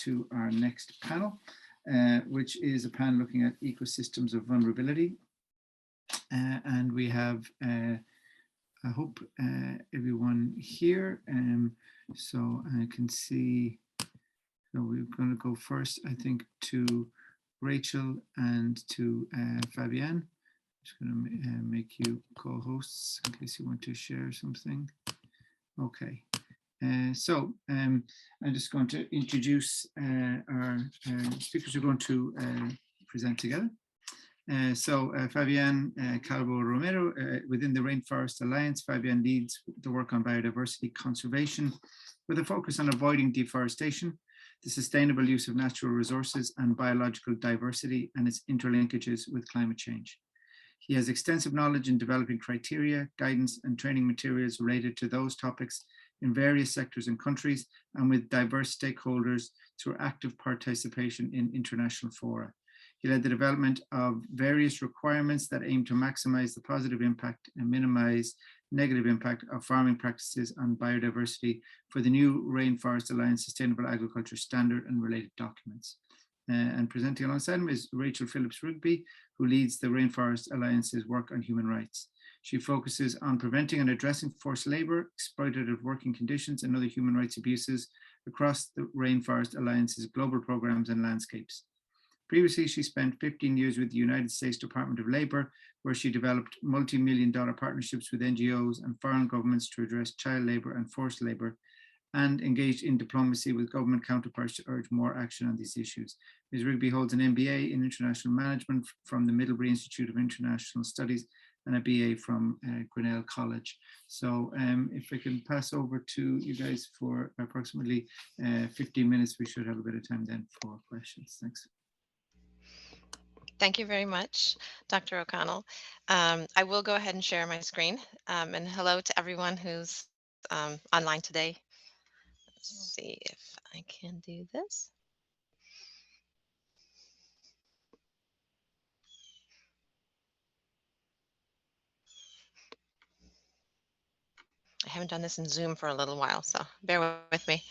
to our next panel, which is a panel looking at ecosystems of vulnerability. And we have, I hope, everyone here. So I can see, so we're going to go first, I think, to Rachel and to Fabián. I'm just going to make you co-hosts in case you want to share something. Okay. So I'm just going to introduce our speakers who are going to present together. So Fabián, Calvo, Romero, within the Rainforest Alliance, Fabián leads the work on biodiversity conservation with a focus on avoiding deforestation, the sustainable use of natural resources and biological diversity and its interlinkages with climate change. He has extensive knowledge in developing criteria, guidance and training materials related to those topics in various sectors and countries and with diverse stakeholders through active participation in international fora. He led the development of various requirements that aim to maximize the positive impact and minimize negative impact of farming practices on biodiversity for the new Rainforest Alliance Sustainable Agriculture Standard and related documents. And presenting alongside him is Rachel Phillips Rigby, who leads the Rainforest Alliance's work on human rights. She focuses on preventing and addressing forced labor, exploitative working conditions, and other human rights abuses across the Rainforest Alliance's global programs and landscapes. Previously, she spent 15 years with the United States Department of Labor, where she developed multi-million-dollar partnerships with NGOs and foreign governments to address child labor and forced labor, and engaged in diplomacy with government counterparts to urge more action on these issues. Ms. Rigby holds an MBA in International Management from the Middlebury Institute of International Studies and a BA from Grinnell College. So if I can pass over to you guys for approximately 15 minutes, we should have a bit of time then for questions. Thanks. Thank you very much, Dr. O'Connell. I will go ahead and share my screen. And hello to everyone who's online today. Let's see if I can do this. I haven't done this in Zoom for a little while, so bear with me.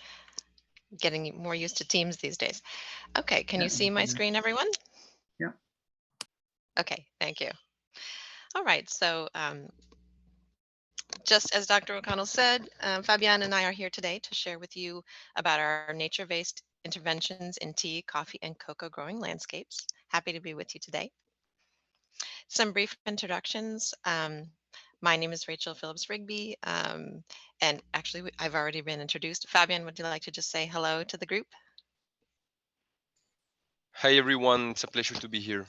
Getting more used to Teams these days. Okay, can you see my screen, everyone? Yeah. Okay, thank you. All right, so just as Dr. O'Connell said, Fabián and I are here today to share with you about our nature-based interventions in tea, coffee, and cocoa growing landscapes. Happy to be with you today. Some brief introductions. My name is Rachel Phillips Rigby, and actually I've already been introduced. Fabián, would you like to just say hello to the group? Hi everyone, it's a pleasure to be here.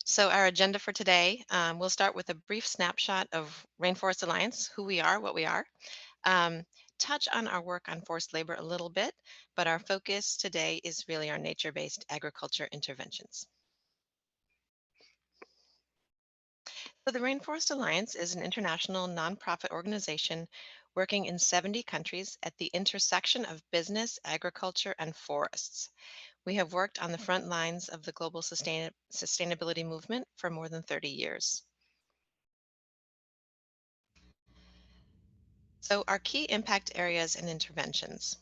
So our agenda for today, we'll start with a brief snapshot of Rainforest Alliance, who we are, what we are, touch on our work on forced labor a little bit, but our focus today is really our nature-based agriculture interventions. So the Rainforest Alliance is an international nonprofit organization working in 70 countries at the intersection of business, agriculture, and forests. We have worked on the front lines of the global sustainability movement for more than 30 years. So our key impact areas and interventions.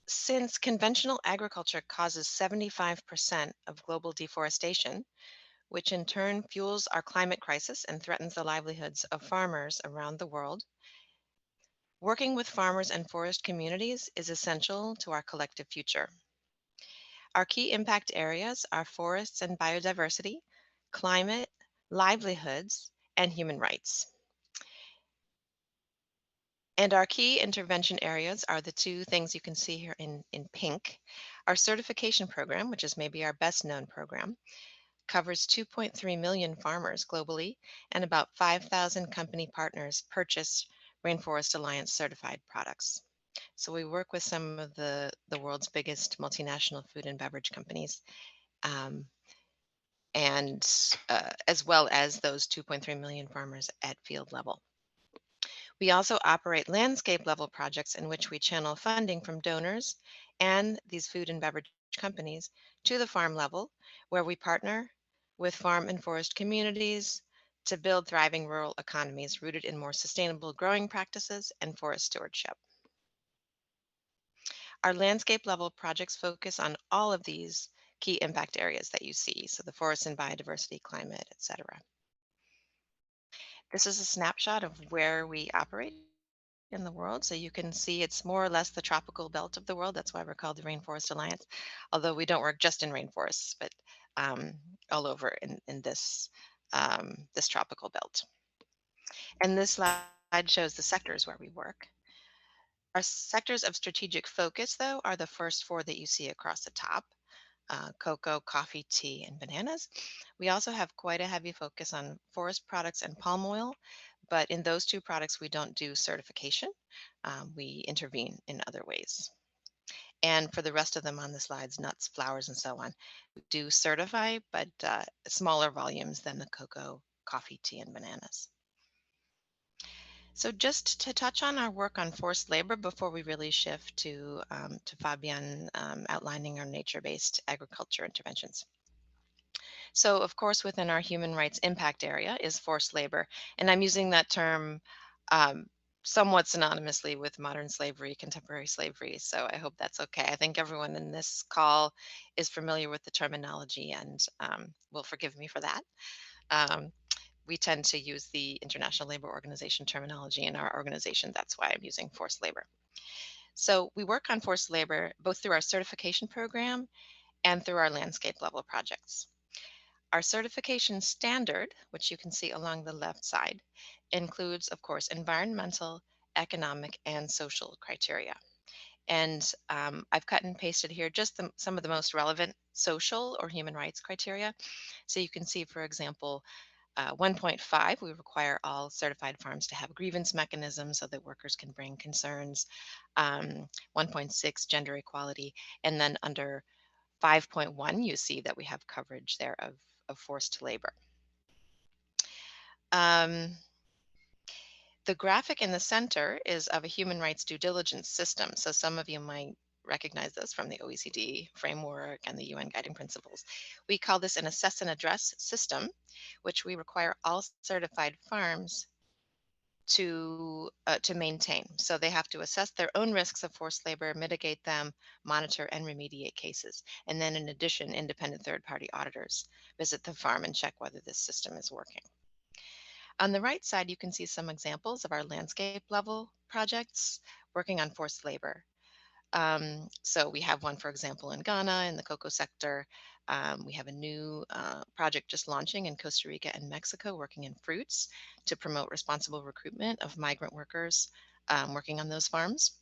Since conventional agriculture causes 75% of global deforestation, which in turn fuels our climate crisis and threatens the livelihoods of farmers around the world, working with farmers and forest communities is essential to our collective future. Our key impact areas are forests and biodiversity, climate, livelihoods, and human rights. And our key intervention areas are the two things you can see here in pink. Our certification program, which is maybe our best known program, covers 2.3 million farmers globally, and about 5,000 company partners purchase Rainforest Alliance certified products. So we work with some of the world's biggest multinational food and beverage companies, and as well as those 2.3 million farmers at field level. We also operate landscape level projects in which we channel funding from donors and these food and beverage companies to the farm level, where we partner with farm and forest communities to build thriving rural economies rooted in more sustainable growing practices and forest stewardship. Our landscape level projects focus on all of these key impact areas that you see, so the forest and biodiversity, climate, etc. This is a snapshot of where we operate in the world. So you can see it's more or less the tropical belt of the world. That's why we're called the Rainforest Alliance, although we don't work just in rainforests, but all over in this, this tropical belt. And this slide shows the sectors where we work. Our sectors of strategic focus, though, are the first four that you see across the top. Cocoa, coffee, tea, and bananas. We also have quite a heavy focus on forest products and palm oil, but in those two products, we don't do certification. We intervene in other ways. And for the rest of them on the slides, nuts, flowers, and so on, we do certify, but smaller volumes than the cocoa, coffee, tea, and bananas. So just to touch on our work on forced labor before we really shift to Fabián outlining our nature-based agriculture interventions. So of course, within our human rights impact area is forced labor, and I'm using that term somewhat synonymously with modern slavery, contemporary slavery. So I hope that's okay. I think everyone in this call is familiar with the terminology and will forgive me for that. We tend to use the International Labor Organization terminology in our organization. That's why I'm using forced labor. So we work on forced labor both through our certification program and through our landscape level projects. Our certification standard, which you can see along the left side, includes, of course, environmental, economic, and social criteria. And I've cut and pasted here just some of the most relevant social or human rights criteria. So you can see, for example, 1.5, we require all certified farms to have grievance mechanisms so that workers can bring concerns. 1.6, gender equality. And then under 5.1, you see that we have coverage there of forced labor. The graphic in the center is of a human rights due diligence system. So some of you might recognize this from the OECD framework and the UN guiding principles. We call this an assess and address system, which we require all certified farms to maintain. So they have to assess their own risks of forced labor, mitigate them, monitor and remediate cases. And then in addition, independent third-party auditors visit the farm and check whether this system is working. On the right side, you can see some examples of our landscape level projects working on forced labor. So we have one, for example, in Ghana in the cocoa sector. We have a new project just launching in Costa Rica and Mexico working in fruits to promote responsible recruitment of migrant workers working on those farms.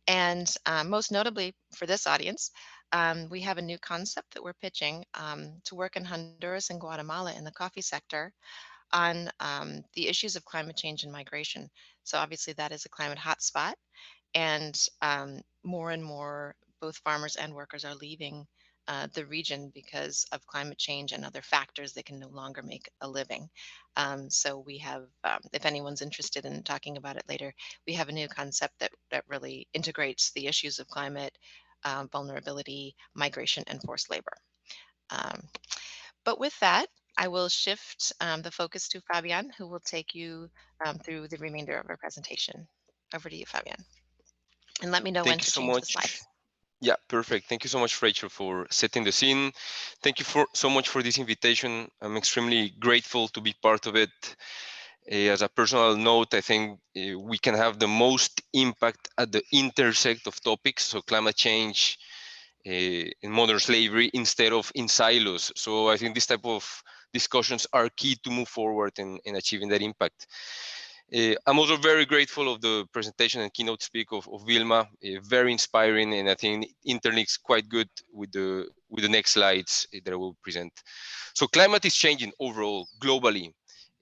And most notably for this audience, we have a new concept that we're pitching to work in Honduras and Guatemala in the coffee sector on the issues of climate change and migration. So obviously that is a climate hotspot. And more and more, both farmers and workers are leaving the region because of climate change and other factors. They can no longer make a living. So we have, if anyone's interested in talking about it later, we have a new concept that really integrates the issues of climate, vulnerability, migration, and forced labor. But with that, I will shift the focus to Fabián, who will take you through the remainder of our presentation. Over to you, Fabián. And let me know when to change the slides. Yeah, perfect. Thank you so much, Rachel, for setting the scene. Thank you so much for this invitation. I'm extremely grateful to be part of it. As a personal note, I think we can have the most impact at the intersect of topics, so climate change, in modern slavery, instead of in silos. So I think this type of discussions are key to move forward in achieving that impact. I'm also very grateful of the presentation and keynote speak of Vilma, very inspiring, and I think interlinks quite good with the next slides that I will present. So climate is changing overall, globally,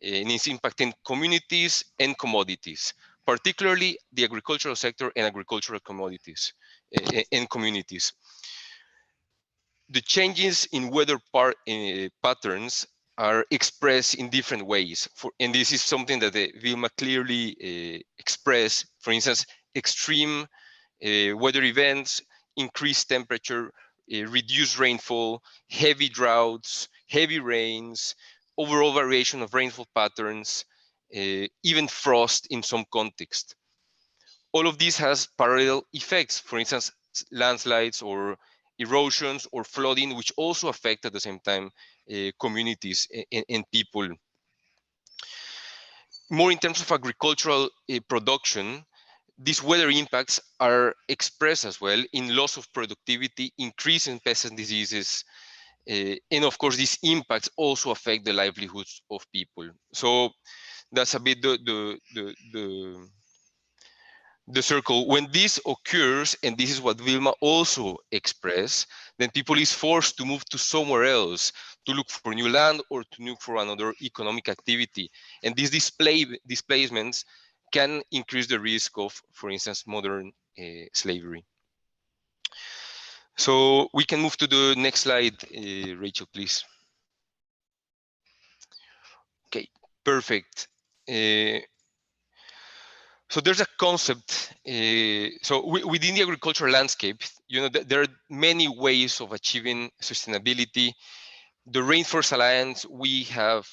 and it's impacting communities and commodities, particularly the agricultural sector and agricultural commodities and communities. The changes in weather patterns are expressed in different ways. And this is something that Vilma clearly expressed. For instance, extreme weather events, increased temperature, reduced rainfall, heavy droughts, heavy rains, overall variation of rainfall patterns, even frost in some context. All of this has parallel effects. For instance, landslides or erosions or flooding, which also affect at the same time communities and people. More in terms of agricultural production, these weather impacts are expressed as well in loss of productivity, increase in pests and diseases, and of course, these impacts also affect the livelihoods of people. So that's a bit the circle. When this occurs, and this is what Vilma also expressed, then people is forced to move to somewhere else to look for new land or to look for another economic activity. And these displacements can increase the risk of, for instance, modern slavery. So we can move to the next slide, Rachel, please. Okay, perfect. So there's a concept. Within the agricultural landscape, there are many ways of achieving sustainability. The Rainforest Alliance, we have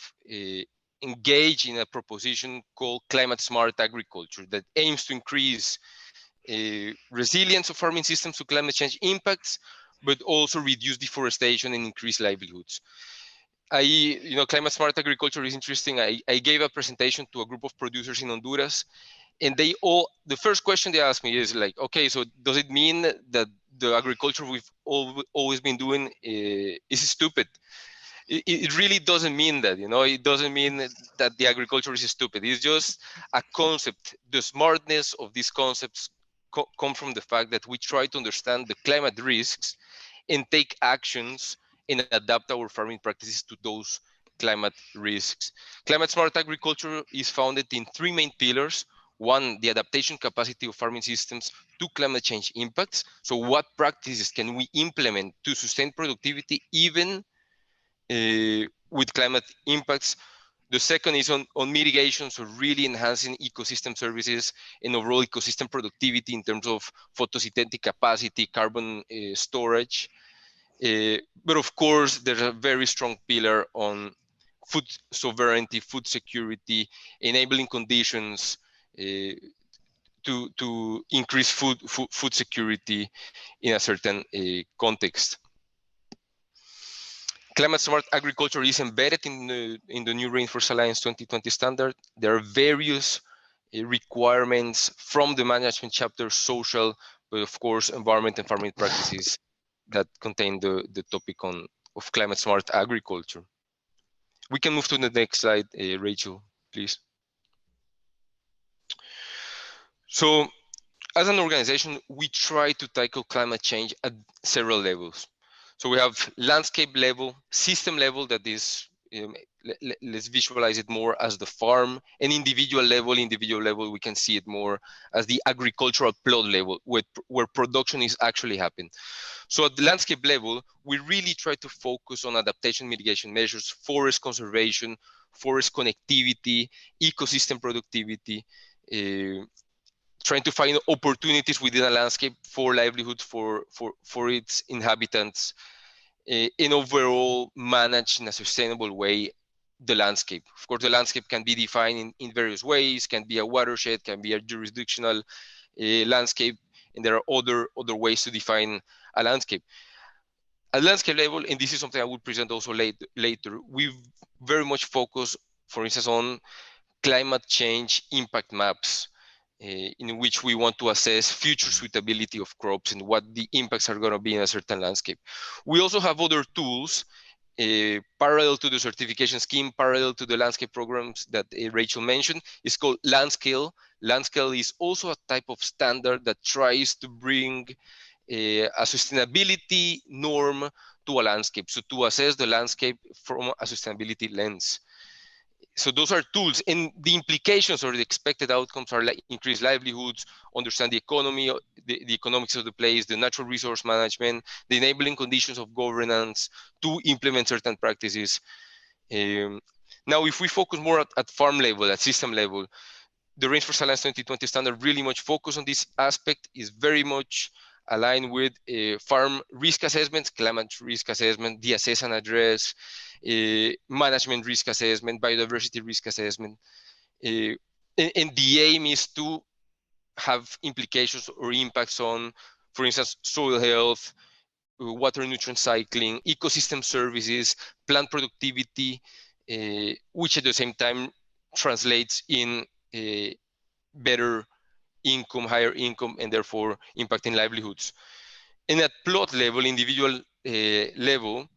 engaged in a proposition called climate smart agriculture that aims to increase resilience of farming systems to climate change impacts, but also reduce deforestation and increase livelihoods. Climate smart agriculture is interesting. I gave a presentation to a group of producers in Honduras, and the first question they asked me is like, okay, so does it mean that the agriculture we've always been doing is stupid? It really doesn't mean that, it doesn't mean that the agriculture is stupid. It's just a concept. The smartness of these concepts come from the fact that we try to understand the climate risks and take actions and adapt our farming practices to those climate risks. Climate smart agriculture is founded in three main pillars. One, the adaptation capacity of farming systems to climate change impacts. So what practices can we implement to sustain productivity even with climate impacts? The second is on mitigation, so really enhancing ecosystem services and overall ecosystem productivity in terms of photosynthetic capacity, carbon storage. But of course, there's a very strong pillar on food sovereignty, food security, enabling conditions to increase food security in a certain context. Climate smart agriculture is embedded in the new Rainforest Alliance 2020 standard. There are various requirements from the management chapter, social, but of course, environment and farming practices that contain the topic of climate smart agriculture. We can move to the next slide, Rachel, please. So as an organization, we try to tackle climate change at several levels. So we have landscape level, system level, that is, let's visualize it more as the farm, and individual level, we can see it more as the agricultural plot level, where production is actually happening. So at the landscape level, we really try to focus on adaptation mitigation measures, forest conservation, forest connectivity, ecosystem productivity, trying to find opportunities within a landscape for livelihood for its inhabitants, and overall manage in a sustainable way the landscape. Of course, the landscape can be defined in various ways, can be a watershed, can be a jurisdictional landscape, and there are other ways to define a landscape. At landscape level, and this is something I will present also later, we very much focus, for instance, on climate change impact maps, in which we want to assess future suitability of crops and what the impacts are going to be in a certain landscape. We also have other tools parallel to the certification scheme, parallel to the landscape programs that Rachel mentioned. It's called Landscale. Landscale is also a type of standard that tries to bring a sustainability norm to a landscape, so to assess the landscape from a sustainability lens. So those are tools, and the implications or the expected outcomes are like increased livelihoods, understand the economy, the economics of the place, the natural resource management, the enabling conditions of governance to implement certain practices. Now, if we focus more at farm level, at system level, the Rainforest Alliance 2020 standard really much focus on this aspect, is very much aligned with farm risk assessments, climate risk assessment, the assess and address, management risk assessment, biodiversity risk assessment. And the aim is to have implications or impacts on For instance, soil health, water nutrient cycling, ecosystem services, plant productivity, which at the same time translates in better income, higher income, and therefore impacting livelihoods. And at plot level, individual level,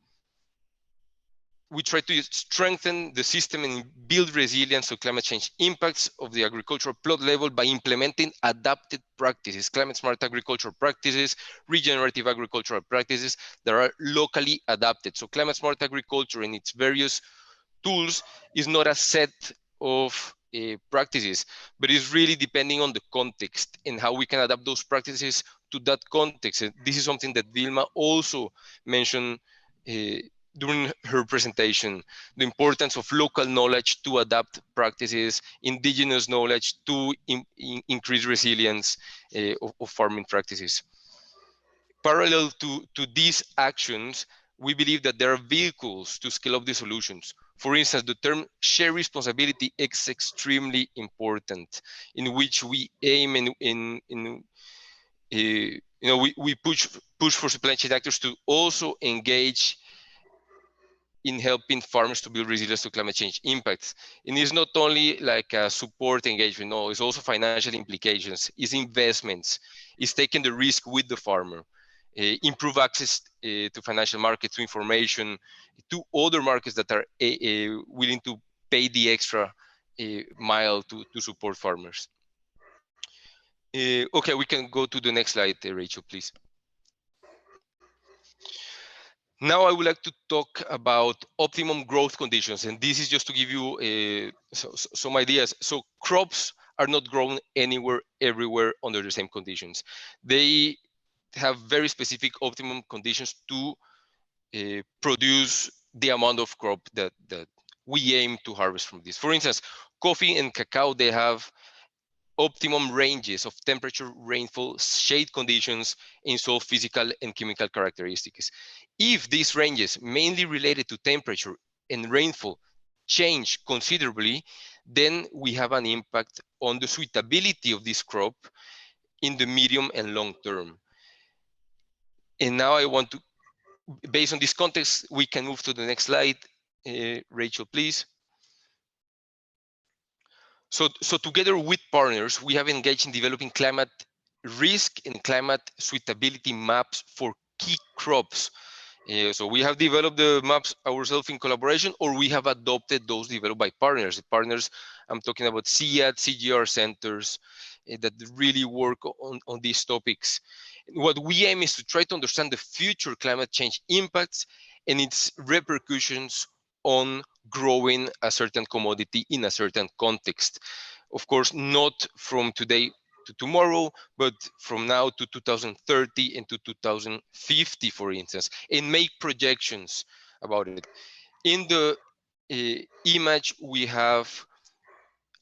we try to strengthen the system and build resilience to climate change impacts of the agricultural plot level by implementing adapted practices, climate smart agricultural practices, regenerative agricultural practices that are locally adapted. So climate smart agriculture and its various tools is not a set of practices, but it's really depending on the context and how we can adapt those practices to that context. And this is something that Vilma also mentioned during her presentation, the importance of local knowledge to adapt practices, indigenous knowledge to increase resilience of farming practices. Parallel to these actions, we believe that there are vehicles to scale up the solutions. For instance, the term share responsibility is extremely important, in which we aim we push for supply chain actors to also engage in helping farmers to build resilience to climate change impacts. And it's not only like a support engagement, no, it's also financial implications, it's investments, it's taking the risk with the farmer, improve access to financial markets, to information, to other markets that are willing to pay the extra mile to support farmers. Okay, we can go to the next slide, Rachel, please. Now I would like to talk about optimum growth conditions, and this is just to give you some ideas. So crops are not grown anywhere, everywhere under the same conditions. They have very specific optimum conditions to produce the amount of crop that we aim to harvest from this. For instance, coffee and cacao, they have optimum ranges of temperature, rainfall, shade conditions, and soil physical and chemical characteristics. If these ranges, mainly related to temperature and rainfall, change considerably, then we have an impact on the suitability of this crop in the medium and long term. And now I want to, based on this context, we can move to the next slide. Rachel, please. So together with partners, we have engaged in developing climate risk and climate suitability maps for key crops. So we have developed the maps ourselves in collaboration, or we have adopted those developed by partners. Partners, I'm talking about CIAT, CGR centers that really work on these topics. What we aim is to try to understand the future climate change impacts and its repercussions on growing a certain commodity in a certain context. Of course, not from today to tomorrow, but from now to 2030 and to 2050, for instance, and make projections about it. In the image, we have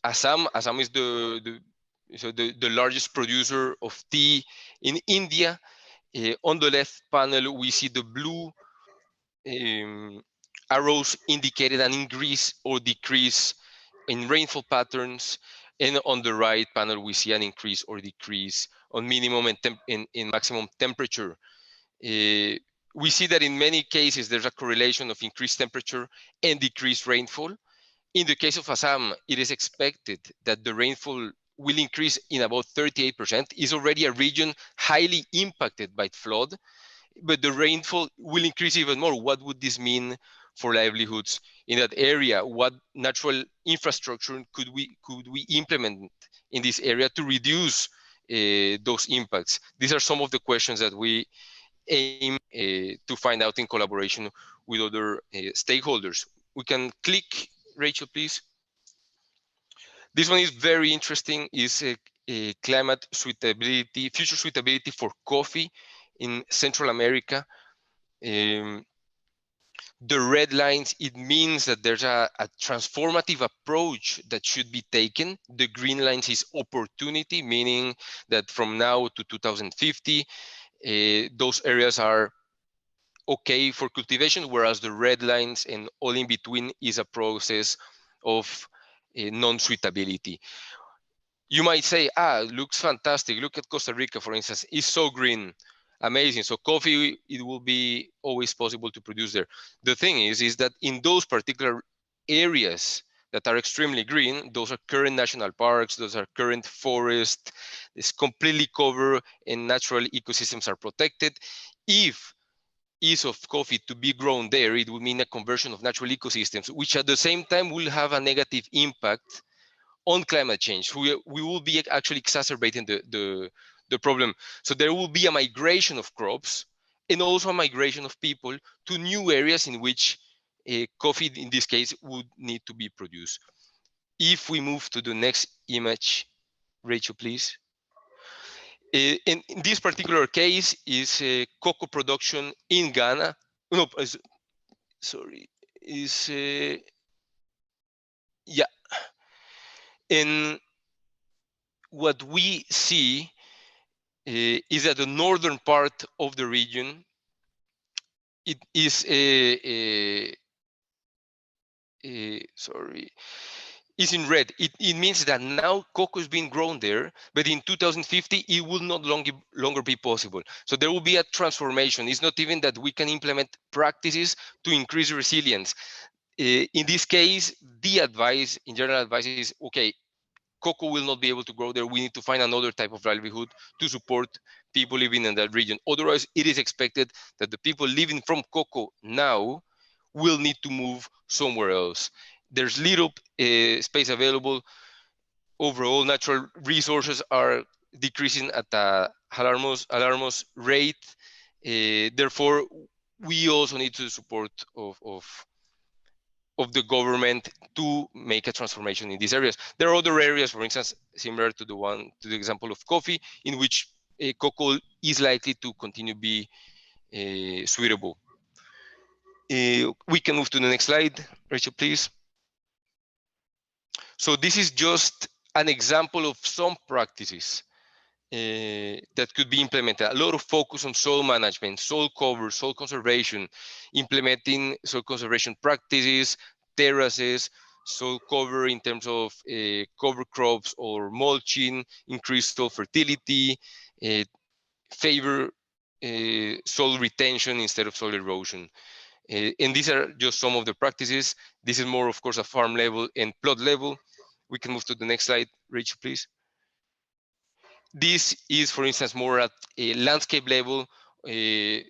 Assam. Assam is the largest producer of tea in India. On the left panel, we see the blue arrows indicated an increase or decrease in rainfall patterns. And on the right panel, we see an increase or decrease on minimum and in maximum temperature. We see that in many cases, there's a correlation of increased temperature and decreased rainfall. In the case of Assam, it is expected that the rainfall will increase in about 38%. It's already a region highly impacted by flood, but the rainfall will increase even more. What would this mean for livelihoods in that area? What natural infrastructure could we implement in this area to reduce those impacts? These are some of the questions that we aim to find out in collaboration with other stakeholders. We can click, Rachel, please. This one is very interesting. Is a climate suitability, future suitability for coffee in Central America. The red lines, it means that there's a transformative approach that should be taken. The green lines is opportunity, meaning that from now to 2050, those areas are okay for cultivation, whereas the red lines and all in between is a process of non-suitability. You might say, looks fantastic. Look at Costa Rica, for instance, it's so green. amazing. So coffee, it will be always possible to produce there. The thing is that in those particular areas that are extremely green, those are current national parks, those are current forests, it's completely covered and natural ecosystems are protected. If is of coffee to be grown there, it would mean a conversion of natural ecosystems, which at the same time will have a negative impact on climate change. We will be actually exacerbating the problem. So there will be a migration of crops and also a migration of people to new areas in which coffee, in this case, would need to be produced. If we move to the next image, Rachel, please. In this particular case is cocoa production in Ghana. No, sorry, is yeah. And what we see is that the northern part of the region, it is sorry, is in red. It means that now cocoa is being grown there, but in 2050 it will not longer be possible. So there will be a transformation. It's not even that we can implement practices to increase resilience. In this case, the advice, in general advice, is okay, cocoa will not be able to grow there. We need to find another type of livelihood to support people living in that region. Otherwise, it is expected that the people living from cocoa now will need to move somewhere else. There's little space available. Overall, natural resources are decreasing at a alarmous rate. Therefore, we also need the support of the government to make a transformation in these areas. There are other areas, for instance, similar to the example of coffee, in which cocoa is likely to continue to be suitable. We can move to the next slide, Rachel, please. So this is just an example of some practices that could be implemented. A lot of focus on soil management, soil cover, soil conservation, implementing soil conservation practices, terraces, soil cover in terms of cover crops or mulching, increased soil fertility, favor soil retention instead of soil erosion. And these are just some of the practices. This is more, of course, a farm level and plot level. We can move to the next slide, Rachel, please. This is, for instance, more at a landscape level. The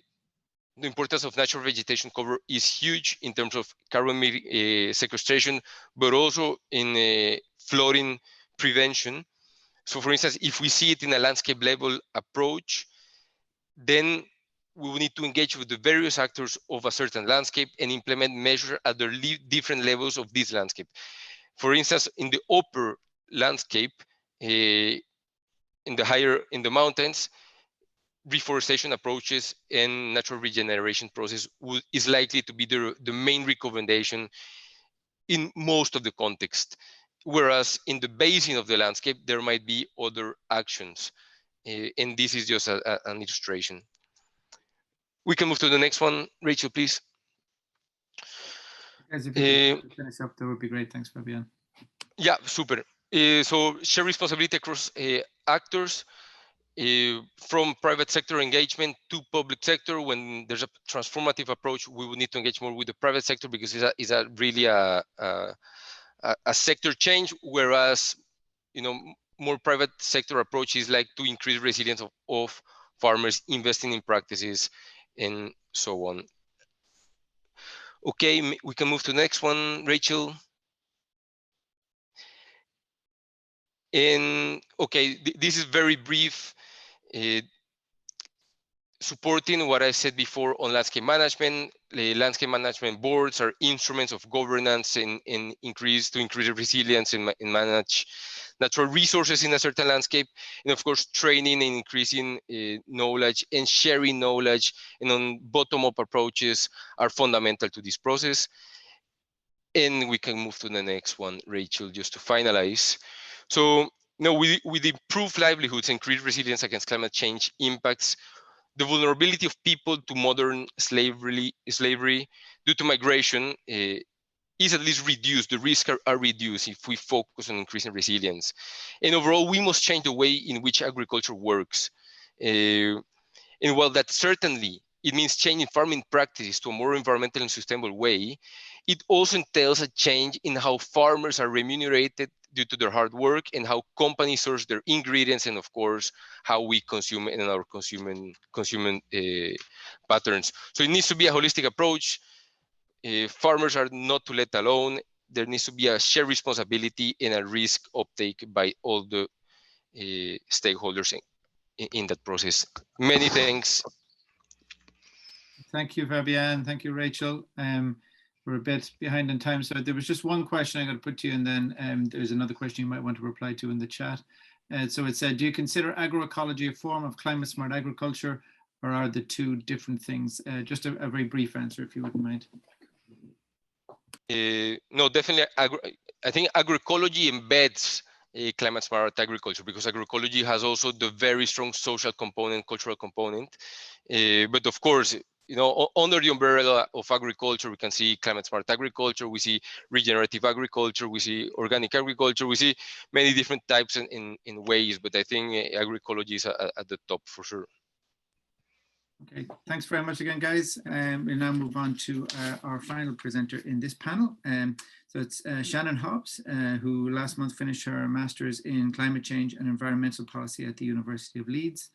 importance of natural vegetation cover is huge in terms of carbon sequestration, but also in flooding prevention. So, for instance, if we see it in a landscape level approach, then we will need to engage with the various actors of a certain landscape and implement measures at the different levels of this landscape. For instance, in the upper landscape, in the mountains, reforestation approaches and natural regeneration process is likely to be the main recommendation in most of the context. Whereas in the basin of the landscape, there might be other actions. And this is just an illustration. We can move to the next one, Rachel, please. Guys, if you could finish up, that would be great. Thanks, Fabián. Yeah, super. So share responsibility across actors, from private sector engagement to public sector. When there's a transformative approach, we will need to engage more with the private sector because it's really a sector change, whereas more private sector approach is like to increase resilience of farmers, investing in practices and so on. Okay, we can move to the next one, Rachel. And okay, this is very brief. Supporting what I said before on landscape management. The landscape management boards are instruments of governance and increase resilience and manage natural resources in a certain landscape. And of course, training and increasing knowledge and sharing knowledge and on bottom-up approaches are fundamental to this process. And we can move to the next one, Rachel, just to finalize. So with improved livelihoods and increased resilience against climate change impacts, the vulnerability of people to modern slavery due to migration is at least reduced. The risks are reduced if we focus on increasing resilience. And overall, we must change the way in which agriculture works. And And while that certainly it means changing farming practices to a more environmental and sustainable way, it also entails a change in how farmers are remunerated due to their hard work and how companies source their ingredients, and of course, how we consume and our consuming patterns. So it needs to be a holistic approach. Farmers are not to let alone. There needs to be a shared responsibility and a risk uptake by all the stakeholders in that process. Many thanks. Thank you, Fabián. Thank you, Rachel. We're a bit behind on time, so there was just one question I'm going to put to you, and then there's another question you might want to reply to in the chat. So it said, do you consider agroecology a form of climate-smart agriculture, or are the two different things? Just a very brief answer, if you wouldn't mind. No, definitely. I think agroecology embeds climate smart agriculture, because agroecology has also the very strong social component, cultural component. But of course, you know, under the umbrella of agriculture, we can see climate smart agriculture, we see regenerative agriculture, we see organic agriculture, we see many different types in ways, but I think agroecology is at the top for sure. Okay, thanks very much again, guys. We'll now move on to our final presenter in this panel. So it's Shannon Hobbs, who last month finished her master's in climate change and environmental policy at the University of Leeds.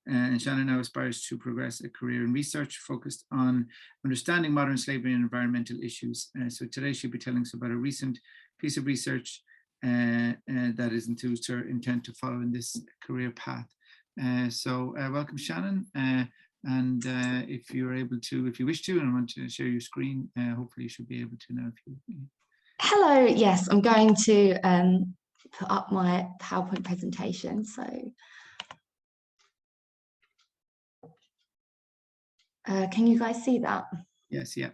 And Shannon now aspires to progress a career in research focused on understanding modern slavery and environmental issues. So today she'll be telling us about a recent piece of research that is enthused her intent to follow in this career path. So welcome, Shannon. And if you're able to, if you wish to, and want to share your screen, hopefully you should be able to now. If you... Hello, yes, I'm going to put up my PowerPoint presentation. So can you guys see that? Yes, yeah.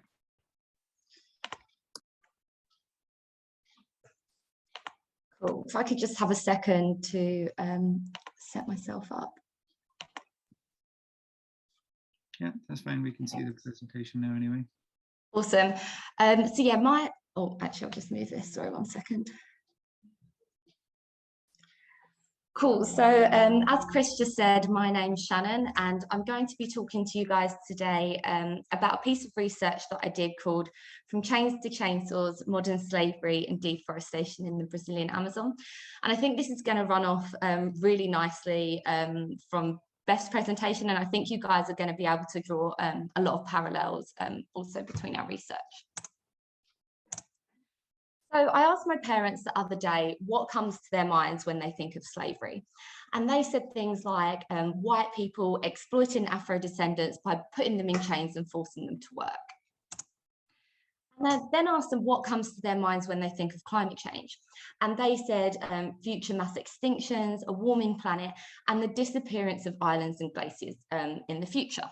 Cool. If I could just have a second to set myself up. Yeah, that's fine. We can see the presentation now anyway. Awesome. So yeah, oh, actually, I'll just move this. Sorry, 1 second. Cool. So as Chris just said, my name's Shannon, and I'm going to be talking to you guys today about a piece of research that I did called From Chains to Chainsaws, Modern Slavery and Deforestation in the Brazilian Amazon. And I think this is going to run off really nicely from Beth's presentation, and I think you guys are going to be able to draw a lot of parallels also between our research. So I asked my parents the other day what comes to their minds when they think of slavery. And they said things like white people exploiting Afro-descendants by putting them in chains and forcing them to work. And I then asked them what comes to their minds when they think of climate change. And they said future mass extinctions, a warming planet, and the disappearance of islands and glaciers in the future.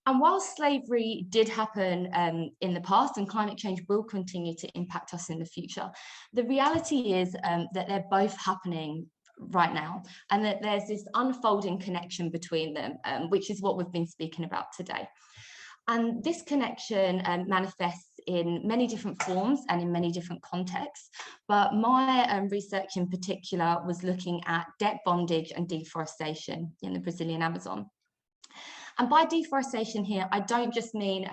And while slavery did happen in the past, and climate change will continue to impact us in the future, the reality is that they're both happening right now, and that there's this unfolding connection between them, which is what we've been speaking about today. And this connection manifests in many different forms and in many different contexts. But my research in particular was looking at debt bondage and deforestation in the Brazilian Amazon. And by deforestation here, I don't just mean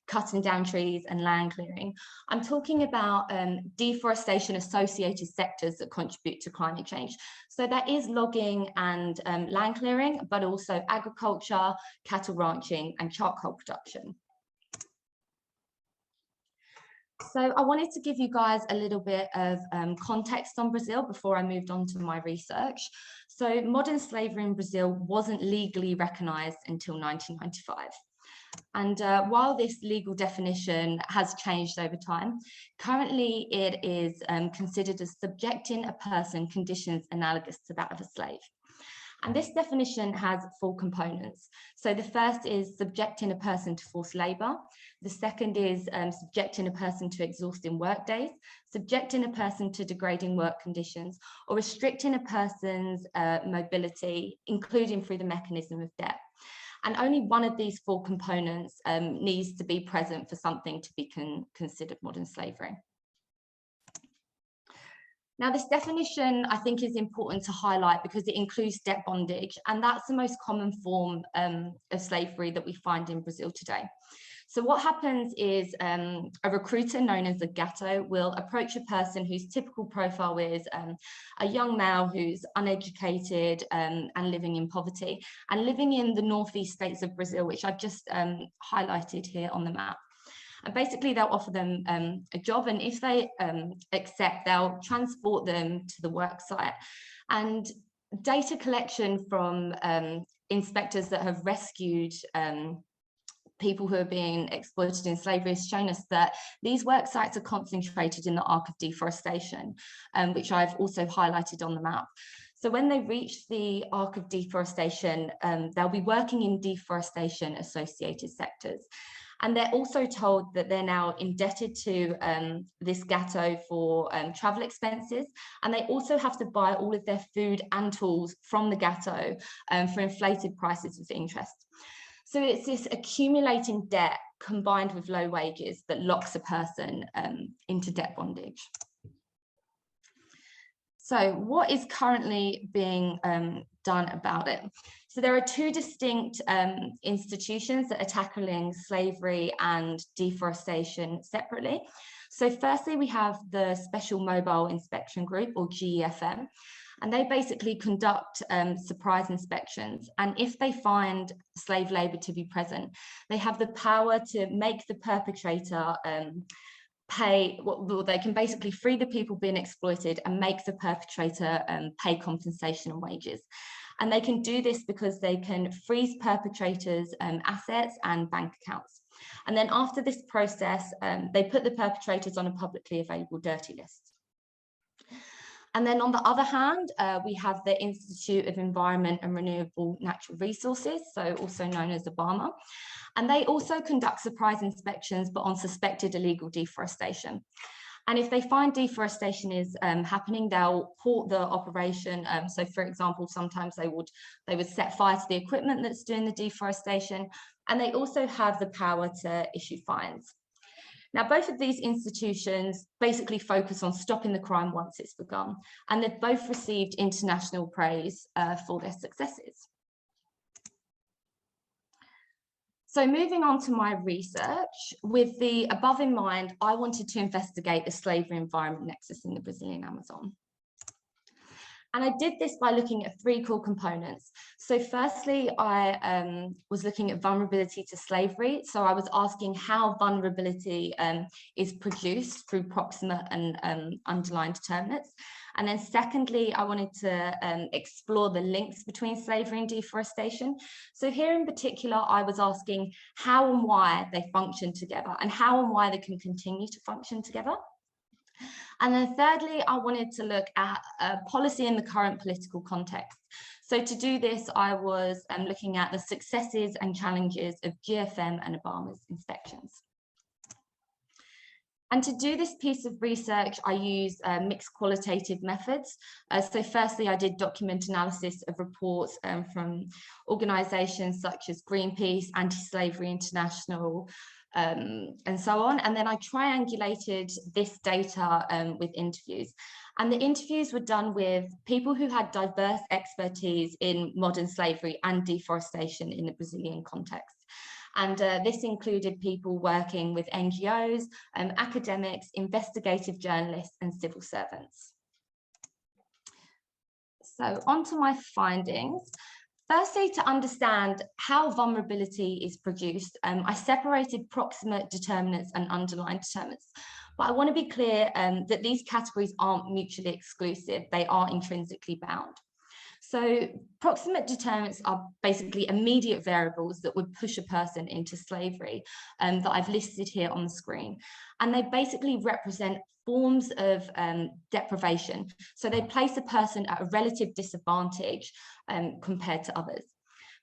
cutting down trees and land clearing. I'm talking about deforestation associated sectors that contribute to climate change. So that is logging and land clearing, but also agriculture, cattle ranching, and charcoal production. So I wanted to give you guys a little bit of context on Brazil before I moved on to my research. So modern slavery in Brazil wasn't legally recognized until 1995. And while this legal definition has changed over time, currently it is considered as subjecting a person conditions analogous to that of a slave. And this definition has 4 components. So the first is subjecting a person to forced labor. The second is subjecting a person to exhausting work days, subjecting a person to degrading work conditions, or restricting a person's mobility, including through the mechanism of debt. And only one of these 4 components needs to be present for something to be considered modern slavery. Now, this definition, I think, is important to highlight because it includes debt bondage, and that's the most common form of slavery that we find in Brazil today. So what happens is a recruiter known as a gato will approach a person whose typical profile is a young male who's uneducated and living in poverty and living in the northeast states of Brazil, which I've just highlighted here on the map. And basically, they'll offer them a job, and if they accept, they'll transport them to the work site. And data collection from inspectors that have rescued people who are being exploited in slavery has shown us that these work sites are concentrated in the arc of deforestation, which I've also highlighted on the map. So when they reach the arc of deforestation, they'll be working in deforestation associated sectors. And they're also told that they're now indebted to this gato for travel expenses. And they also have to buy all of their food and tools from the gato for inflated prices with interest. So it's this accumulating debt combined with low wages that locks a person into debt bondage. So what is currently being done about it? So there are two distinct institutions that are tackling slavery and deforestation separately. So firstly, we have the Special Mobile Inspection Group, or GEFM, and they basically conduct surprise inspections. And if they find slave labor to be present, they have the power to make the perpetrator pay, well, they can basically free the people being exploited and make the perpetrator pay compensation and wages. And they can do this because they can freeze perpetrators' assets and bank accounts. And then after this process, they put the perpetrators on a publicly available dirty list. And then on the other hand, we have the Institute of Environment and Renewable Natural Resources, so also known as Obama. And they also conduct surprise inspections, but on suspected illegal deforestation. And if they find deforestation is happening, they'll halt the operation. So for example, sometimes they would set fire to the equipment that's doing the deforestation, and they also have the power to issue fines. Now, both of these institutions basically focus on stopping the crime once it's begun, and they've both received international praise for their successes. So moving on to my research, with the above in mind, I wanted to investigate the slavery environment nexus in the Brazilian Amazon. And I did this by looking at three core components. So firstly, I was looking at vulnerability to slavery. So I was asking how vulnerability is produced through proximate and underlying determinants. And then secondly, I wanted to explore the links between slavery and deforestation. So here in particular, I was asking how and why they function together and how and why they can continue to function together. And then thirdly, I wanted to look at policy in the current political context. So to do this, I was looking at the successes and challenges of GFM and Obama's inspections. And to do this piece of research, I used mixed qualitative methods. So firstly, I did document analysis of reports from organisations such as Greenpeace, Anti-Slavery International, and so on. And then I triangulated this data with interviews. And the interviews were done with people who had diverse expertise in modern slavery and deforestation in the Brazilian context. And this included people working with NGOs, academics, investigative journalists, and civil servants. So on to my findings. Firstly, to understand how vulnerability is produced, I separated proximate determinants and underlying determinants. But I want to be clear that these categories aren't mutually exclusive. They are intrinsically bound. So proximate determinants are basically immediate variables that would push a person into slavery that I've listed here on the screen. And they basically represent forms of deprivation. So they place a person at a relative disadvantage compared to others.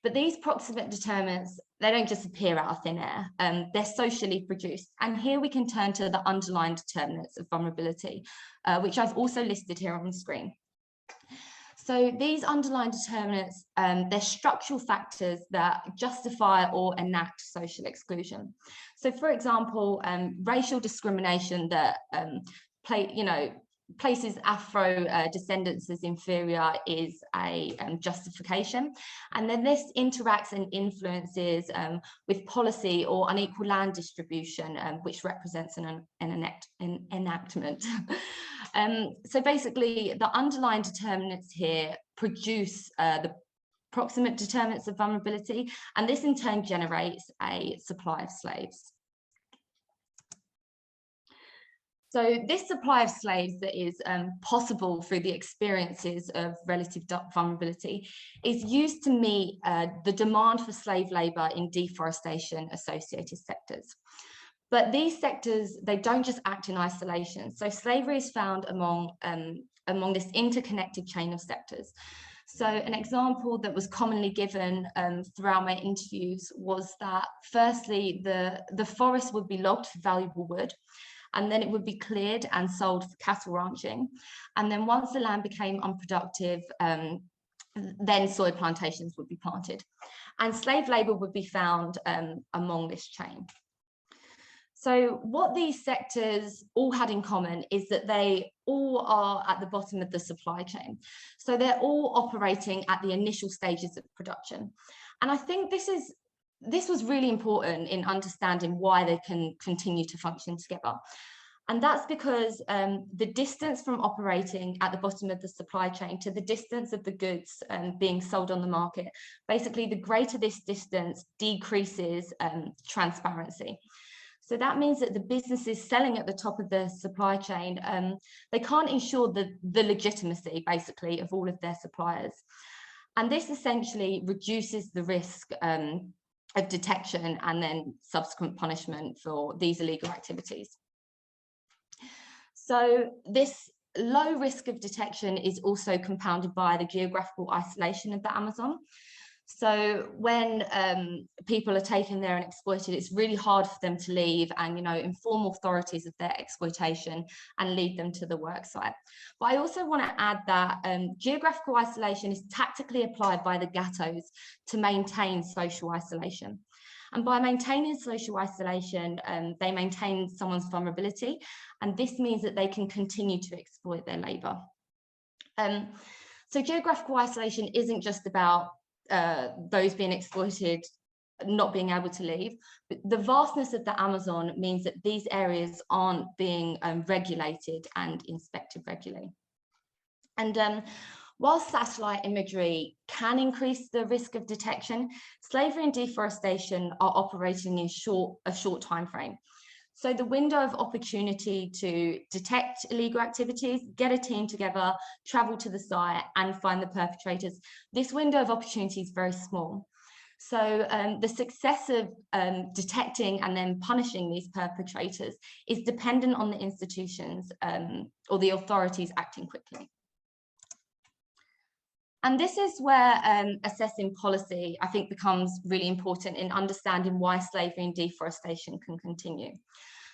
But these proximate determinants, they don't just appear out of thin air. They're socially produced. And here we can turn to the underlying determinants of vulnerability, which I've also listed here on the screen. So these underlying determinants, they're structural factors that justify or enact social exclusion. So for example, racial discrimination that places Afro descendants as inferior is a justification. And then this interacts and influences with policy or unequal land distribution, which represents an enactment. So basically, the underlying determinants here produce the proximate determinants of vulnerability, and this in turn generates a supply of slaves. So this supply of slaves that is possible through the experiences of relative vulnerability is used to meet the demand for slave labour in deforestation associated sectors. But these sectors, they don't just act in isolation. So slavery is found among this interconnected chain of sectors. So an example that was commonly given throughout my interviews was that firstly, the forest would be logged for valuable wood, and then it would be cleared and sold for cattle ranching. And then once the land became unproductive, then soy plantations would be planted. And slave labour would be found among this chain. So what these sectors all had in common is that they all are at the bottom of the supply chain. So they're all operating at the initial stages of production. And I think this was really important in understanding why they can continue to function together. And that's because the distance from operating at the bottom of the supply chain to the distance of the goods being sold on the market, basically the greater this distance decreases transparency. So that means that the businesses selling at the top of the supply chain, they can't ensure the legitimacy, basically, of all of their suppliers. And this essentially reduces the risk of detection and then subsequent punishment for these illegal activities. So this low risk of detection is also compounded by the geographical isolation of the Amazon. So when people are taken there and exploited, it's really hard for them to leave and, inform authorities of their exploitation and lead them to the work site. But I also want to add that geographical isolation is tactically applied by the ghettos to maintain social isolation. And by maintaining social isolation, they maintain someone's vulnerability, and this means that they can continue to exploit their labour. So geographical isolation isn't just about those being exploited not being able to leave, but the vastness of the Amazon means that these areas aren't being regulated and inspected regularly. And while satellite imagery can increase the risk of detection, slavery and deforestation are operating in a short time frame. So the window of opportunity to detect illegal activities, get a team together, travel to the site and find the perpetrators, this window of opportunity is very small. So the success of detecting and then punishing these perpetrators is dependent on the institutions or the authorities acting quickly. And this is where assessing policy, I think, becomes really important in understanding why slavery and deforestation can continue.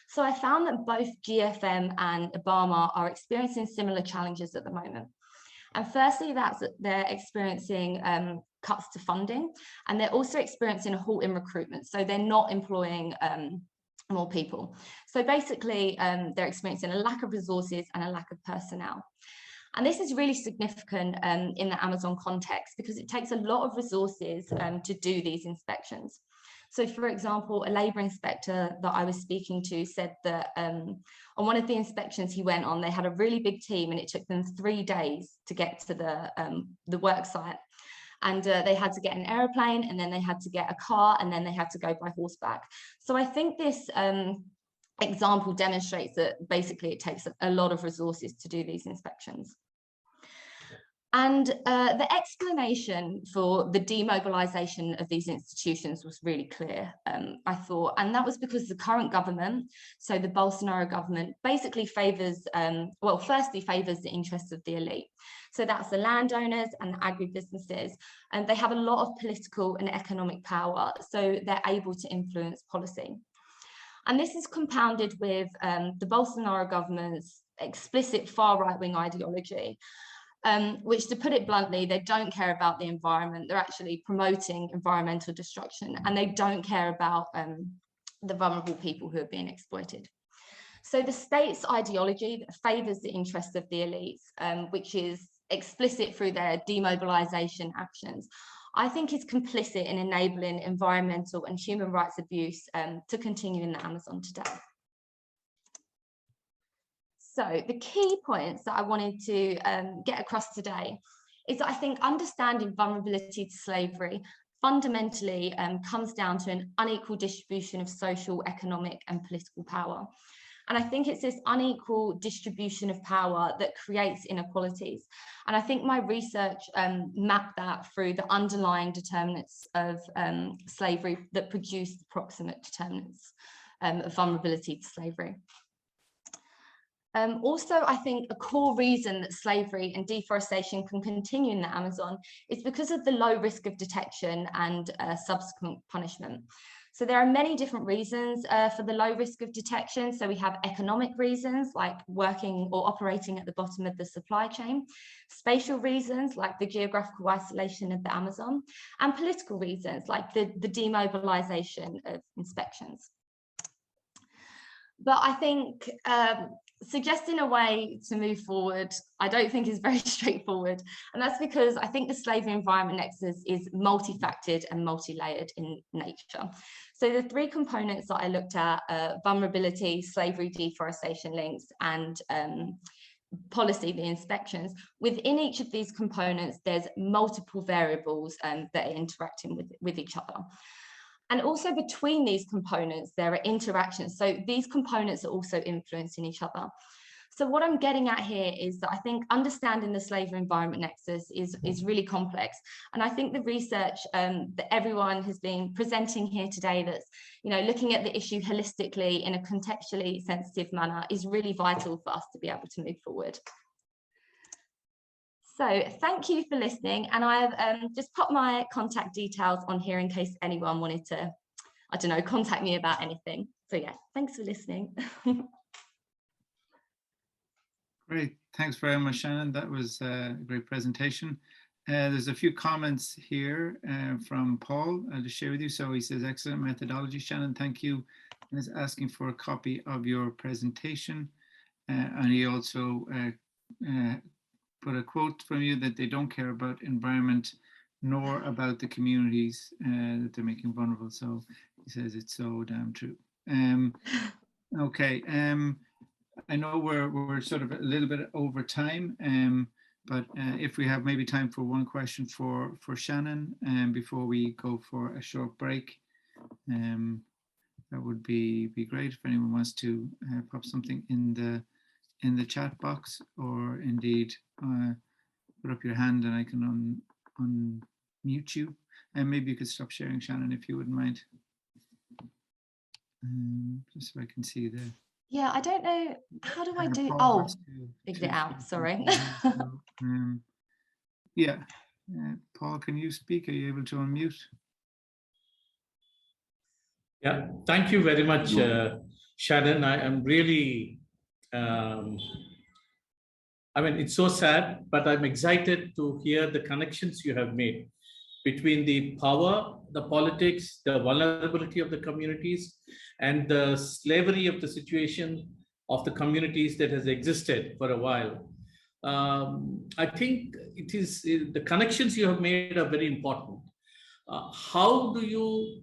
So I found that both GFM and Obama are experiencing similar challenges at the moment. And firstly, that's that they're experiencing cuts to funding, and they're also experiencing a halt in recruitment. So they're not employing more people. So basically, they're experiencing a lack of resources and a lack of personnel. And this is really significant in the Amazon context because it takes a lot of resources to do these inspections. So for example, a labour inspector that I was speaking to said that on one of the inspections he went on, they had a really big team and it took them 3 days to get to the work site. And they had to get an aeroplane, and then they had to get a car, and then they had to go by horseback. So I think this example demonstrates that basically it takes a lot of resources to do these inspections. And the explanation for the demobilisation of these institutions was really clear, I thought, and that was because the current government, so the Bolsonaro government, basically favours, well, firstly favours the interests of the elite. So that's the landowners and the agribusinesses, and they have a lot of political and economic power, so they're able to influence policy. And this is compounded with the Bolsonaro government's explicit far right-wing ideology, which, to put it bluntly, they don't care about the environment. They're actually promoting environmental destruction, and they don't care about the vulnerable people who are being exploited. So the state's ideology that favours the interests of the elites, which is explicit through their demobilisation actions, I think is complicit in enabling environmental and human rights abuse to continue in the Amazon today. So the key points that I wanted to get across today is that I think understanding vulnerability to slavery fundamentally comes down to an unequal distribution of social, economic and political power. And I think it's this unequal distribution of power that creates inequalities. And I think my research mapped that through the underlying determinants of slavery that produce the proximate determinants of vulnerability to slavery. Also, I think a core reason that slavery and deforestation can continue in the Amazon is because of the low risk of detection and subsequent punishment. So there are many different reasons for the low risk of detection. So we have economic reasons like working or operating at the bottom of the supply chain, spatial reasons like the geographical isolation of the Amazon, and political reasons like the demobilization of inspections. But I think suggesting a way to move forward, I don't think is very straightforward. And that's because I think the slavery environment nexus is multifactored and multi-layered in nature. So the three components that I looked at, vulnerability, slavery, deforestation links, and policy, the inspections, within each of these components, there's multiple variables that are interacting with each other. And also between these components, there are interactions. So these components are also influencing each other. So what I'm getting at here is that I think understanding the slavery environment nexus is really complex. And I think the research that everyone has been presenting here today that's, you know, looking at the issue holistically in a contextually sensitive manner is really vital for us to be able to move forward. So thank you for listening, and I have just put my contact details on here in case anyone wanted to, I don't know, contact me about anything. So yeah, thanks for listening. Great, thanks very much, Shannon. That was a great presentation. There's a few comments here from Paul to share with you. So he says, excellent methodology, Shannon, thank you. And is asking for a copy of your presentation. And he also put a quote from you that they don't care about environment nor about the communities that they're making vulnerable. So he says it's so damn true. Okay, I know we're sort of a little bit over time, but if we have maybe time for one question for Shannon before we go for a short break, that would be great if anyone wants to pop something in the chat box, or indeed put up your hand and I can unmute you, and maybe you could stop sharing, Shannon, if you wouldn't mind, just so I can see the. Yeah, I don't know, how do I do? Oh, figured it out, sorry. Yeah, Paul, can you speak? Are you able to unmute? Yeah, thank you very much, Shannon. I am really, I mean, it's so sad, but I'm excited to hear the connections you have made between the power, the politics, the vulnerability of the communities, and the slavery of the situation of the communities that has existed for a while. I think it is the connections you have made are very important. How do you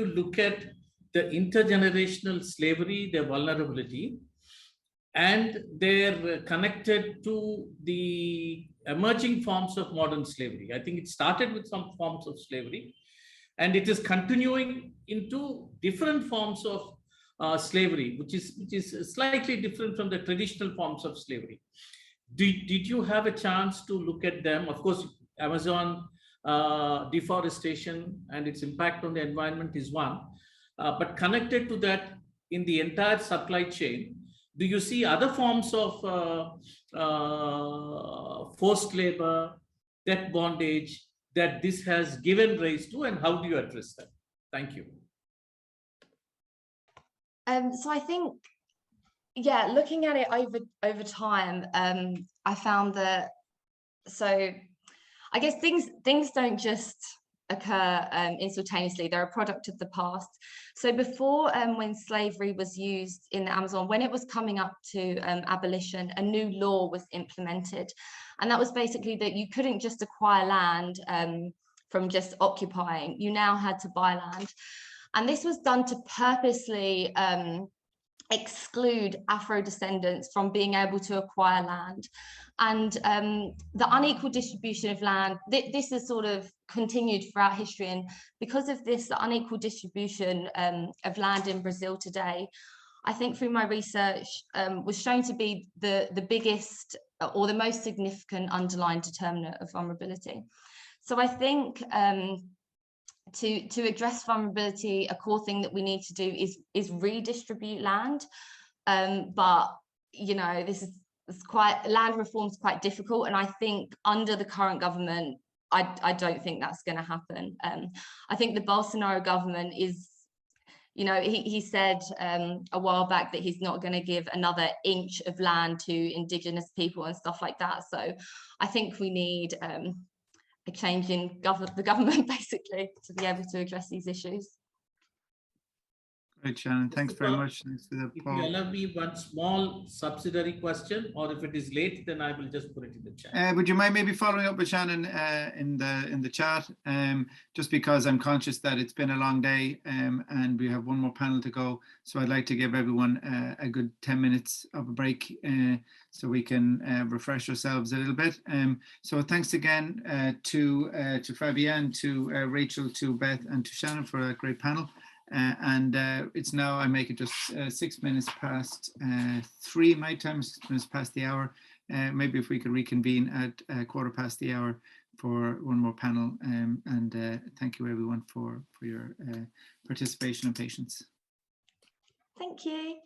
look at the intergenerational slavery, their vulnerability, and they're connected to the emerging forms of modern slavery? I think it started with some forms of slavery, and it is continuing into different forms of slavery, which is slightly different from the traditional forms of slavery. Did you have a chance to look at them? Of course, Amazon deforestation and its impact on the environment is one, but connected to that in the entire supply chain, do you see other forms of forced labor, debt bondage that this has given rise to, and how do you address that? Thank you. So I think, yeah, looking at it over time, I found that, so I guess things don't just occur instantaneously. They're a product of the past. So before, when slavery was used in the Amazon, when it was coming up to abolition, a new law was implemented. And that was basically that you couldn't just acquire land from just occupying. You now had to buy land. And this was done to purposely exclude Afro-descendants from being able to acquire land. And the unequal distribution of land, this has sort of continued throughout history. And because of this, the unequal distribution of land in Brazil today, I think through my research, was shown to be the biggest or the most significant underlying determinant of vulnerability. So I think to address vulnerability, a core thing that we need to do is redistribute land. But, you know, land reform is quite difficult. And I think under the current government, I don't think that's going to happen. I think the Bolsonaro government is, you know, he said a while back that he's not going to give another inch of land to indigenous people and stuff like that. So I think we need a change in the government, basically, to be able to address these issues. Great, Shannon. Thanks very much. Thanks for that, Paul. If you allow me one small subsidiary question, or if it is late, then I will just put it in the chat. Would you mind maybe following up with Shannon in the chat? Just because I'm conscious that it's been a long day and we have one more panel to go. So I'd like to give everyone a good 10 minutes of a break so we can refresh ourselves a little bit. So thanks again to Fabián, to Rachel, to Beth, and to Shannon for a great panel. And it's now, I make it just 6 minutes past 3 my time, 6 minutes past the hour. Maybe if we could reconvene at 1/4 the hour for one more panel. And thank you everyone for your participation and patience. Thank you.